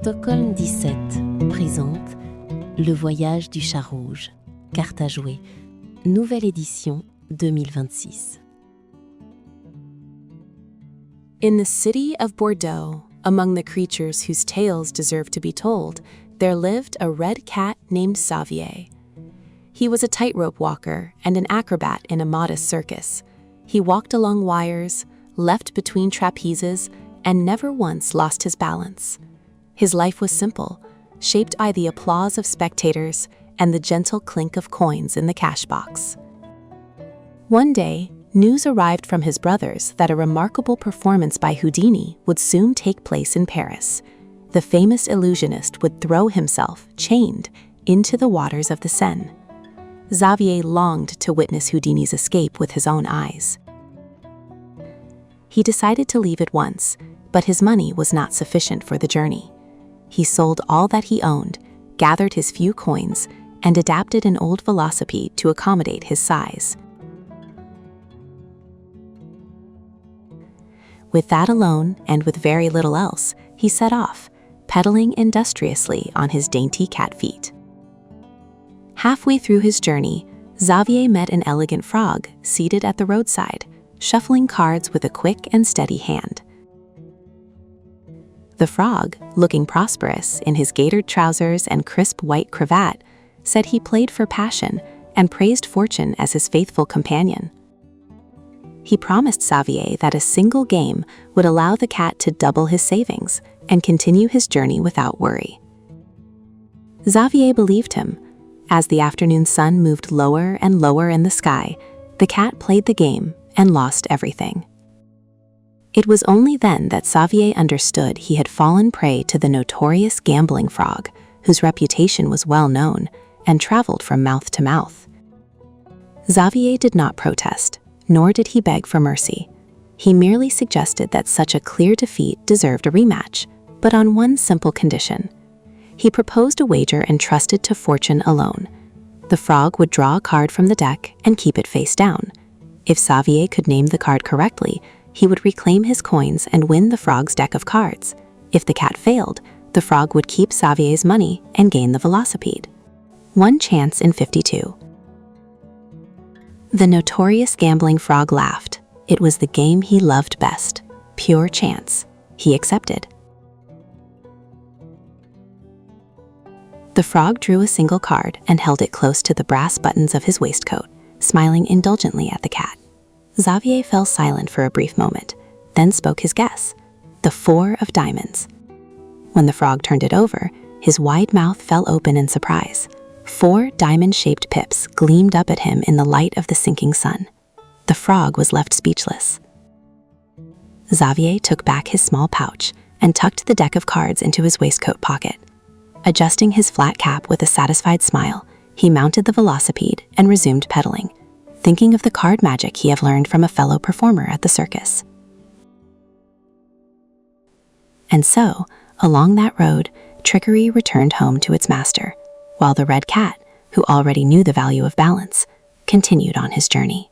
Stockholm 17 présente Le Voyage du Chat Rouge, carte à jouer, nouvelle édition 2026. In the city of Bordeaux, among the creatures whose tales deserve to be told, there lived a red cat named Xavier. He was a tightrope walker and an acrobat in a modest circus. He walked along wires, leapt between trapezes, and never once lost his balance. His life was simple, shaped by the applause of spectators and the gentle clink of coins in the cash box. One day, news arrived from his brothers that a remarkable performance by Houdini would soon take place in Paris. The famous illusionist would throw himself, chained, into the waters of the Seine. Xavier longed to witness Houdini's escape with his own eyes. He decided to leave at once, but his money was not sufficient for the journey. He sold all that he owned, gathered his few coins, and adapted an old velocipede to accommodate his size. With that alone, and with very little else, he set off, pedaling industriously on his dainty cat feet. Halfway through his journey, Xavier met an elegant frog seated at the roadside, shuffling cards with a quick and steady hand. The frog, looking prosperous in his gaitered trousers and crisp white cravat, said he played for passion and praised fortune as his faithful companion. He promised Xavier that a single game would allow the cat to double his savings and continue his journey without worry. Xavier believed him. As the afternoon sun moved lower and lower in the sky, the cat played the game and lost everything. It was only then that Xavier understood he had fallen prey to the notorious gambling frog, whose reputation was well known and traveled from mouth to mouth. Xavier did not protest, nor did he beg for mercy. He merely suggested that such a clear defeat deserved a rematch, but on one simple condition. He proposed a wager entrusted to fortune alone. The frog would draw a card from the deck and keep it face down. If Xavier could name the card correctly, he would reclaim his coins and win the frog's deck of cards. If the cat failed, the frog would keep Xavier's money and gain the velocipede. One chance in 52. The notorious gambling frog laughed. It was the game he loved best. Pure chance. He accepted. The frog drew a single card and held it close to the brass buttons of his waistcoat, smiling indulgently at the cat. Xavier fell silent for a brief moment, then spoke his guess, the 4 of diamonds. When the frog turned it over, his wide mouth fell open in surprise. 4 diamond-shaped pips gleamed up at him in the light of the sinking sun. The frog was left speechless. Xavier took back his small pouch and tucked the deck of cards into his waistcoat pocket. Adjusting his flat cap with a satisfied smile, he mounted the velocipede and resumed pedaling, thinking of the card magic he had learned from a fellow performer at the circus. And so, along that road, trickery returned home to its master, while the red cat, who already knew the value of balance, continued on his journey.